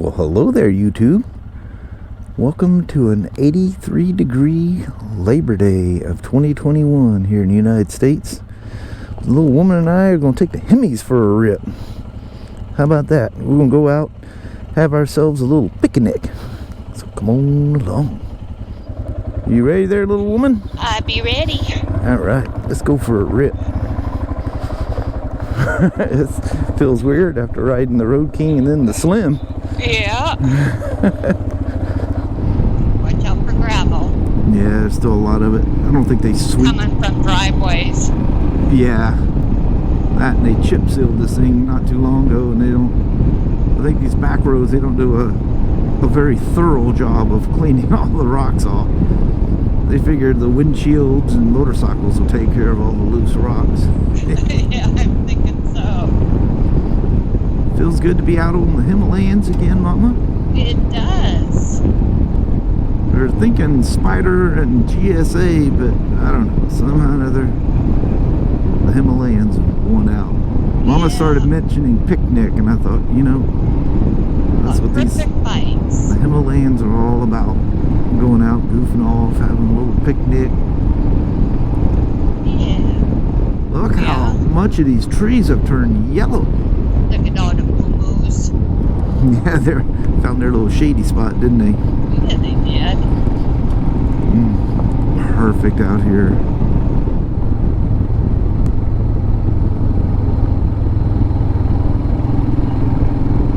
Well, hello there, YouTube. Welcome to an 83-degree Labor Day of 2021 here in the United States. The little woman and I are going to take the Hemis for a rip. How about that? We're going to go out, have ourselves a little picnic. So come on along. You ready there, little woman? I'll be ready. All right, let's go for a rip. It feels weird after riding the Road King and then the Slim. Yeah. Watch out for gravel. Yeah, there's still a lot of it. I don't think they sweep. Coming from driveways. Yeah. That and they chip sealed this thing not too long ago, and they don't. I think these back roads, they don't do a very thorough job of cleaning all the rocks off. They figured the windshields and motorcycles will take care of all the loose rocks. Yeah, I'm thinking so. Feels good to be out on the Himalayas again, Mama. It does. They're thinking Spider and GSA, but I don't know. Somehow or another, the Himalayans won out. Mama started mentioning picnic, and I thought, you know, that's what these the Himalayans are all about. Going out, goofing off, having a little picnic. Yeah. Look how much of these trees have turned yellow. Look at all the boo-boos. Yeah, they found their little shady spot, didn't they? Yeah, they did. Perfect out here.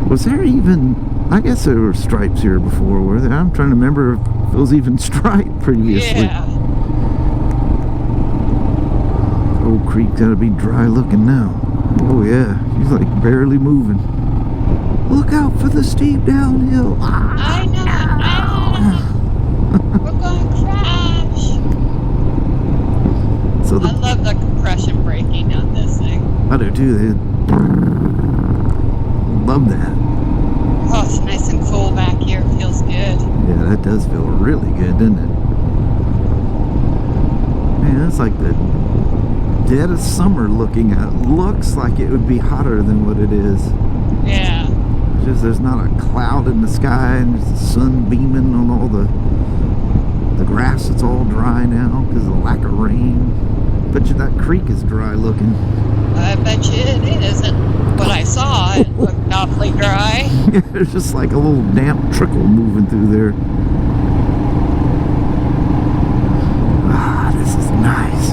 Was there even... I guess there were stripes here before, were there? I'm trying to remember if it was even striped previously. Yeah. Old Creek's gotta be dry looking now. Oh yeah, she's like barely moving. Look out for the steep downhill. I know. We're going to crash. So I love the compression braking on this thing. I do too. They love that. Oh, it's nice and cool back here. It feels good. Yeah, that does feel really good, doesn't it? Man, it's like the dead of summer looking at. Looks like it would be hotter than what it is. Yeah. It's just there's not a cloud in the sky, and there's the sun beaming on all the grass. It's all dry now because of the lack of rain. Bet you that creek is dry looking. I bet you it isn't. What I saw, it looked awfully dry. There's just like a little damp trickle moving through there. Ah, this is nice.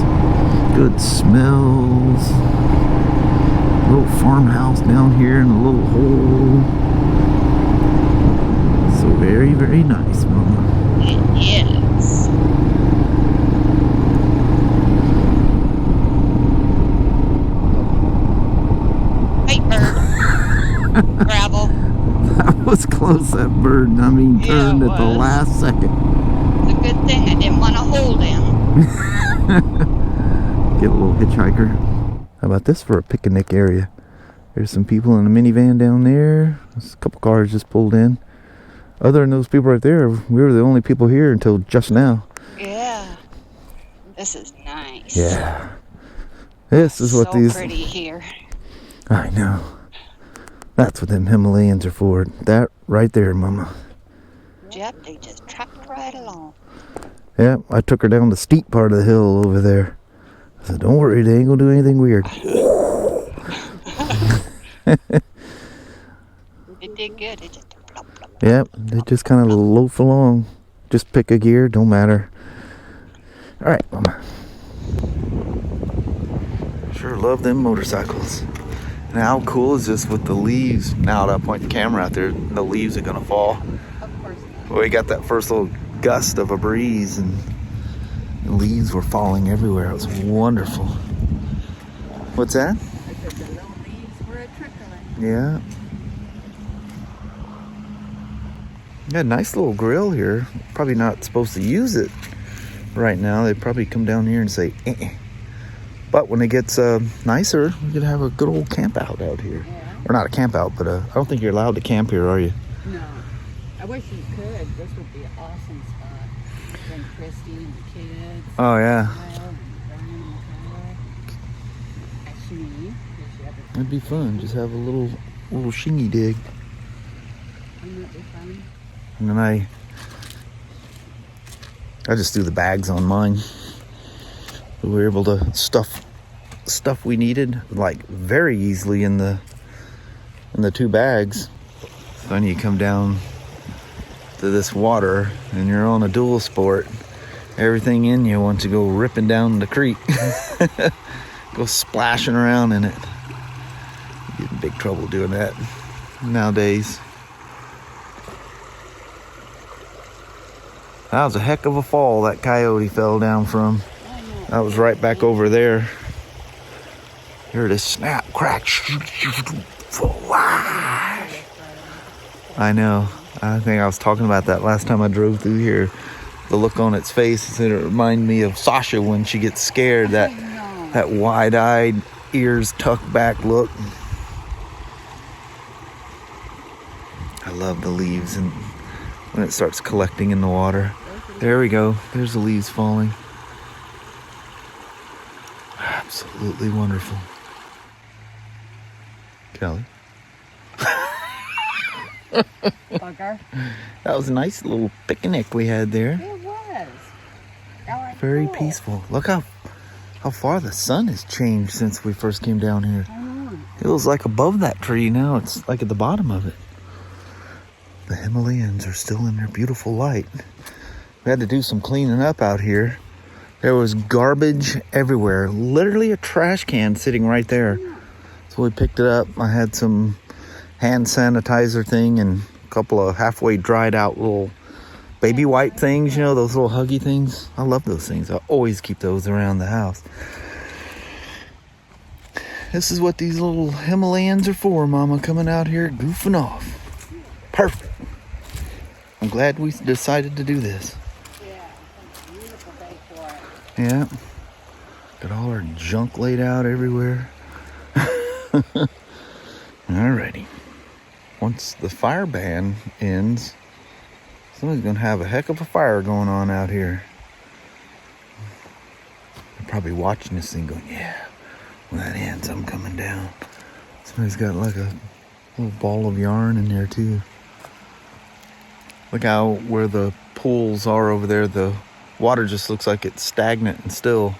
Good smells. Little farmhouse down here in a little hole. So very, very nice, Mama. It is. Gravel. That was close, that bird. I mean, turned at the last second. It's a good thing I didn't want to hold him. Get a little hitchhiker. How about this for a picnic area? There's some people in a minivan down there. There's a couple cars just pulled in. Other than those people right there, we were the only people here until just now. Yeah. This is nice. Yeah. This is what these... So pretty here. I know. That's what them Himalayans are for. That right there, Mama. Yep, they just trucked right along. Yeah, I took her down the steep part of the hill over there. I said, don't worry, they ain't gonna do anything weird. It did good. It just plop, plop, plop, Yep, they just kind of loaf along. Just pick a gear, don't matter. All right, Mama. Sure love them motorcycles. And how cool is this with the leaves? Now that I point the camera out there, the leaves are gonna fall. Of course. Well, we got that first little gust of a breeze, and the leaves were falling everywhere. It was wonderful. What's that? I said the little leaves were a trickling. Yeah. Got a nice little grill here. Probably not supposed to use it right now. They'd probably come down here and say, eh. But when it gets nicer, we could have a good old camp out here. Yeah. Or not a camp out, but I don't think you're allowed to camp here, are you? No. I wish you could. This would be an awesome spot. Bring Christy and the kids. Oh, yeah. Actually, It'd be fun. Just have a little shingy dig. Wouldn't that be fun? And then I just threw the bags on mine. We were able to stuff stuff we needed like very easily in the 2 bags. So then you come down to this water and you're on a dual sport. Everything in you wants to go ripping down the creek. Go splashing around in it. You get in big trouble doing that nowadays. That was a heck of a fall that coyote fell down from. That was right back over there. Here it is, snap, crack. I know. I think I was talking about that last time I drove through here. The look on its face, it reminded me of Sasha when she gets scared. That wide-eyed, ears tucked back look. I love the leaves and when it starts collecting in the water. There we go. There's the leaves falling. Absolutely wonderful. Kelly. Bugger. That was a nice little picnic we had there. It was. Very cool. peaceful. Look how far the sun has changed since we first came down here. I know. It was like above that tree. Now it's like at the bottom of it. The Himalayans are still in their beautiful light. We had to do some cleaning up out here. There was garbage everywhere. Literally a trash can sitting right there. So we picked it up. I had some hand sanitizer thing and a couple of halfway dried out little baby wipe things, you know, those little huggy things. I love those things. I always keep those around the house. This is what these little Himalayans are for, Mama, coming out here goofing off. Perfect. I'm glad we decided to do this. Yeah, it's a beautiful day for it. Yeah. Got all our junk laid out everywhere. Alrighty. Once the fire ban ends, somebody's gonna have a heck of a fire going on out here. They're probably watching this thing going, yeah, when that ends, I'm coming down. Somebody's got like a little ball of yarn in there too. Look how where the pools are over there, the water just looks like it's stagnant and still.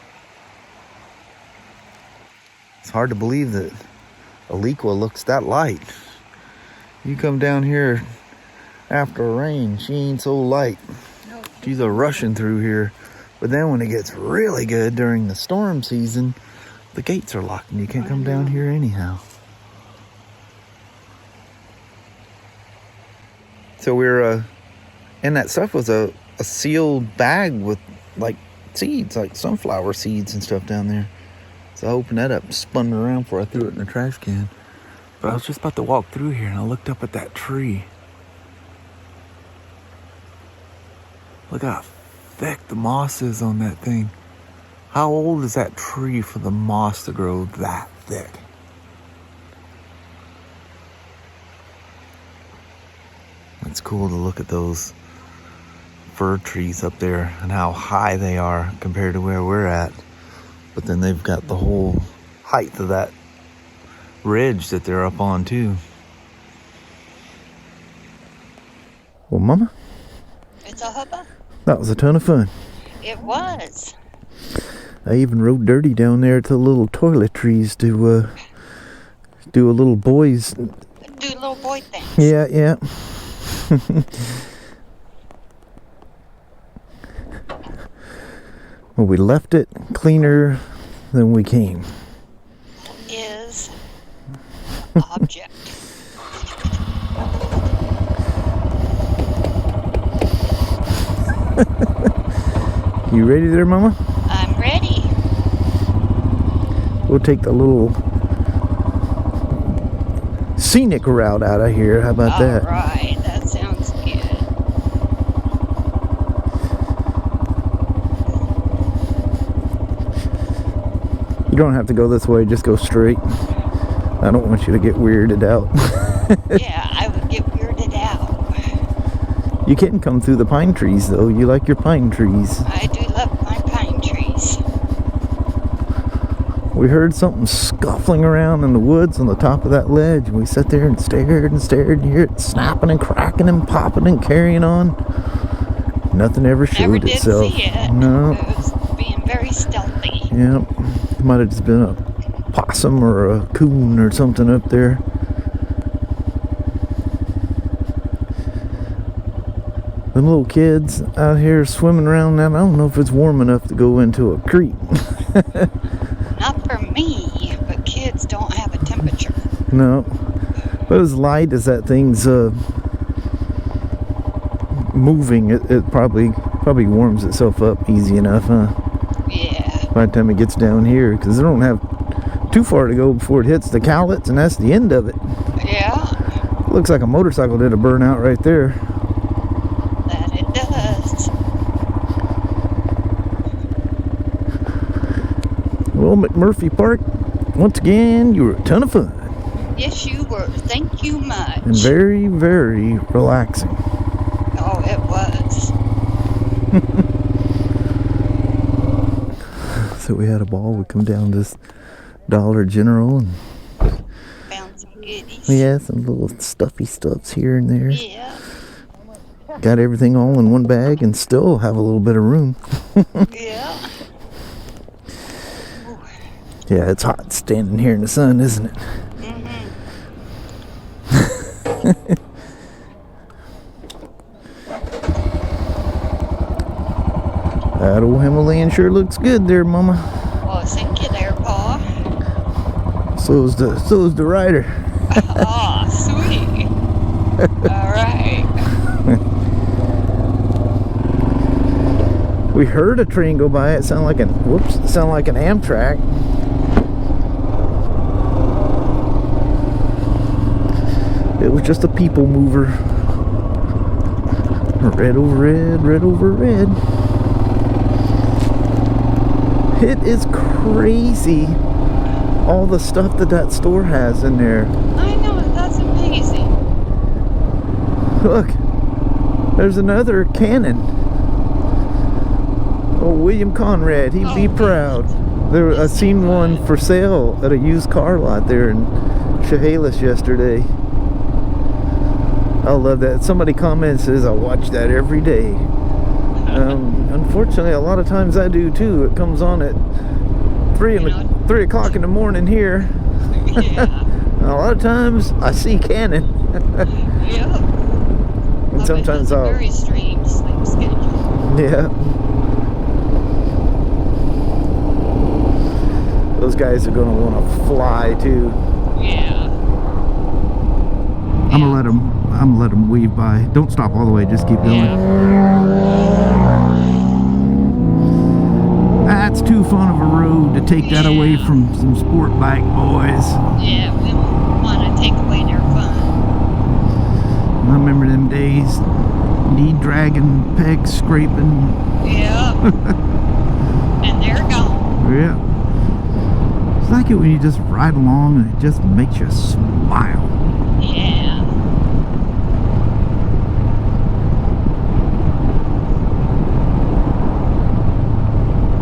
It's hard to believe that Olequa looks that light. You come down here after a rain, she ain't so light. She's a rushing through here. But then when it gets really good during the storm season, the gates are locked and you can't come down here anyhow. So we're and that stuff was a sealed bag with like seeds, like sunflower seeds and stuff down there. So I opened that up and spun it around before I threw it in the trash can. But I was just about to walk through here and I looked up at that tree. Look how thick the moss is on that thing. How old is that tree for the moss to grow that thick? It's cool to look at those fir trees up there and how high they are compared to where we're at. But then they've got the whole height of that ridge that they're up on too. Well, Mama, It's a hubba. that was a ton of fun. It was. I even rode dirty down there to the little toiletries to do a little boys. Do little boy things. Yeah. Well, we left it cleaner than we came. Is the object. You ready there, Mama? I'm ready. We'll take the little scenic route out of here. How about that? All right, that sounds good. You don't have to go this way, just go straight. I don't want you to get weirded out. Yeah, I would get weirded out. You can come through the pine trees, though. You like your pine trees. I do love my pine trees. we heard something scuffling around in the woods on the top of that ledge. We sat there and stared and stared, and you hear it snapping and cracking and popping and carrying on. Nothing ever showed Never did itself. see it. No. It was being very stealthy. Yep. It might have just been a possum or a coon or something up there. Them little kids out here swimming around now, I don't know if it's warm enough to go into a creek. Not for me, but kids don't have a temperature. No. But as light as that thing's moving, it probably warms itself up easy enough, huh? Yeah. By the time it gets down here, because they don't have too far to go before it hits the cowlets, and that's the end of it. Yeah. Looks like a motorcycle did a burnout right there. That it does. Well, McMurphy Park, once again, you were a ton of fun. Yes, you were. Thank you much. And very, very relaxing. Oh, it was. So we had a ball. We come down this Dollar General and Found some goodies. yeah, some little stuffy stuffs here and there. Yeah. Got everything all in one bag and still have a little bit of room. Yeah. Yeah, it's hot standing here in the sun, isn't it? Mm-hmm. That old Himalayan sure looks good there, Mama. Well, thank you there, Pa. So's the rider. Aw, sweet. All right. We heard a train go by. It sounded like an Amtrak. It was just a people mover. Red over red, red over red. It is crazy, all the stuff that store has in there. I know, that's amazing. Look, there's another cannon. Oh, William Conrad, he'd be proud. I seen one for sale at a used car lot there in Chehalis yesterday. I love that. Somebody comments, says, I watch that every day. Unfortunately, a lot of times I do too. It comes on at 3 o'clock in the morning here. Yeah. A lot of times I see cannon. Yeah. And sometimes I'll... very strange sleep schedule. Yeah. Those guys are going to want to fly too. Yeah. I'm gonna let them weave by. Don't stop all the way, just keep going. That's too fun of a road to take that away from some sport bike boys. Yeah, we don't want to take away their fun. I remember them days, knee dragging, pegs scraping. Yeah. And they're gone. Yeah. It's like it when you just ride along and it just makes you smile. Yeah.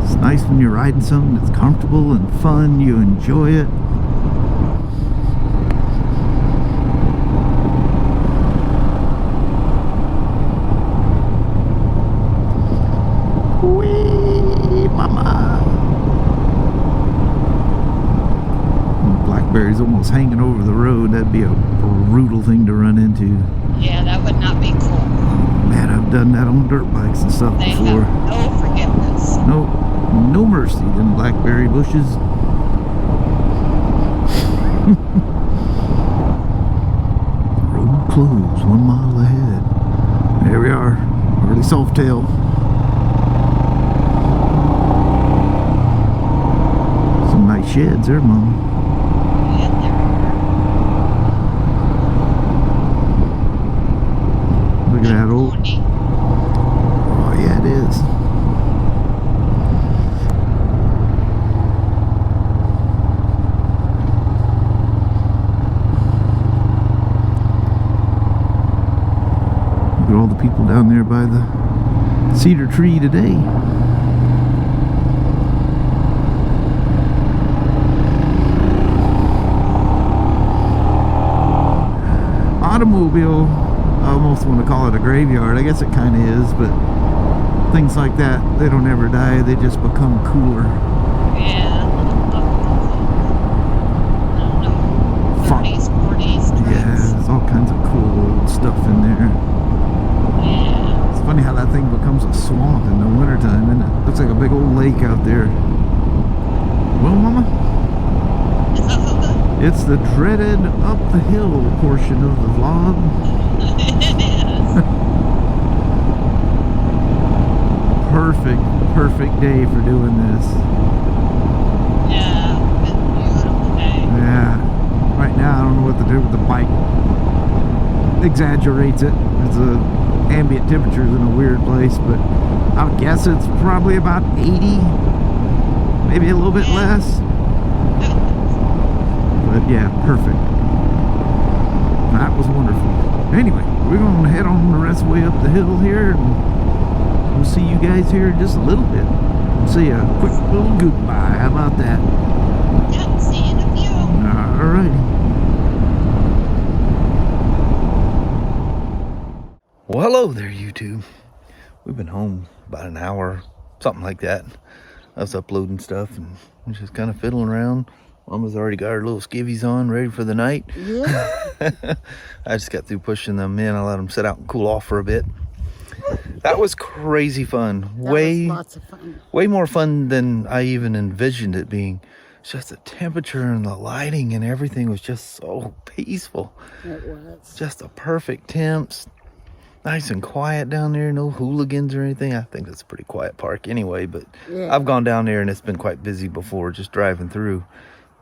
It's nice when you're riding something that's comfortable and fun, you enjoy it. Wee, mama. Blackberry's almost hanging over the road. That'd be a brutal thing to run into. Yeah, that would not be cool. Oh, man, I've done that on dirt bikes and stuff They before. have no forgiveness. No mercy, them blackberry bushes. Road closed 1 mile ahead. There we are, early Softail. Some nice sheds there, Mom. Yeah, Look at that old. pony. Oh yeah, it is. Look at all the people down there by the cedar tree today. automobile, I almost want to call it a graveyard. I guess it kind of is, but things like that, they don't ever die. They just become cooler. Yeah. I don't know. 30s, 40s. Yeah, there's all kinds of cool old stuff in there. Yeah. It's funny how that thing becomes a swamp in the wintertime, and it looks like a big old lake out there. Well, Mama? It's the dreaded up the hill portion of the vlog. It is. Perfect day for doing this. Yeah, it's a beautiful day. Yeah. Right now, I don't know what to do with the bike. Exaggerates it. It's a ambient temperatures in a weird place, but I would guess it's probably about 80, maybe a little bit less. But yeah, perfect. That was wonderful. Anyway, we're going to head on the rest of the way up the hill here, and we'll see you guys here in just a little bit. See a quick little goodbye. How about that? Yep, see you in a few. Alrighty. Well, hello there, YouTube. We've been home about an hour, something like that. I was uploading stuff and just kind of fiddling around. Mama's already got her little skivvies on, ready for the night. Yeah. I just got through pushing them in. I let them sit out and cool off for a bit. That was crazy fun. That was lots of fun. Way more fun than I even envisioned it being. It's just the temperature and the lighting and everything was just so peaceful. It was. Just the perfect temps. Nice and quiet down there. No hooligans or anything. I think it's a pretty quiet park anyway, but Yeah. I've gone down there and it's been quite busy before just driving through.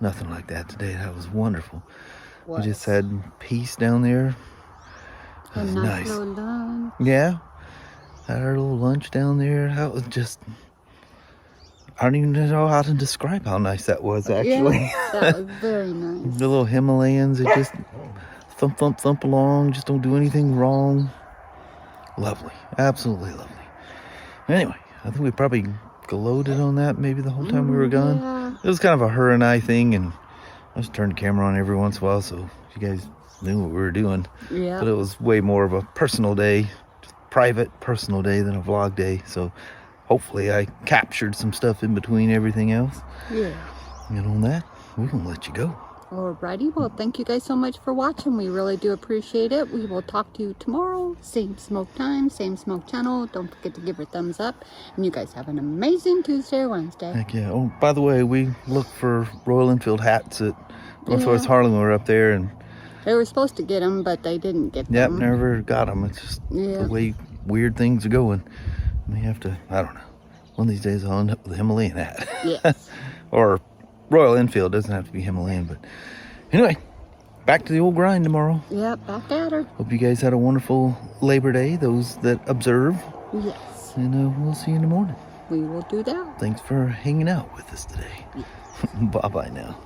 Nothing like that today. That was wonderful. We just had peace down there. It was nice. Little lunch. Yeah. Had our little lunch down there. That was just... I don't even know how to describe how nice that was, actually. Yeah, that was very nice. The little Himalayans, it just thump, thump, thump along. Just don't do anything wrong. Lovely. Absolutely lovely. Anyway, I think we probably gloated on that maybe the whole time we were gone. Yeah. It was kind of a her and I thing, and I just turned the camera on every once in a while so you guys knew what we were doing. Yeah. But it was way more of a personal day, just private, personal day than a vlog day. So hopefully I captured some stuff in between everything else. Yeah. And on that, we're going to let you go. Alrighty, well, thank you guys so much for watching. We really do appreciate it. We will talk to you tomorrow. Same smoke time, same smoke channel. Don't forget to give her a thumbs up. And you guys have an amazing Tuesday or Wednesday. Heck yeah. Oh, by the way, we looked for Royal Enfield hats at Northwest Harley when we were up there. And they were supposed to get them, but they didn't get them. Yep, never got them. It's just the way weird things are going. We have to, I don't know. One of these days I'll end up with a Himalayan hat. Yes. Or Royal Enfield. Doesn't have to be Himalayan, but anyway, back to the old grind tomorrow. Yep, back at her. Hope you guys had a wonderful Labor Day, those that observe. Yes. And we'll see you in the morning. We will do that. Thanks for hanging out with us today. Yes. Bye-bye now.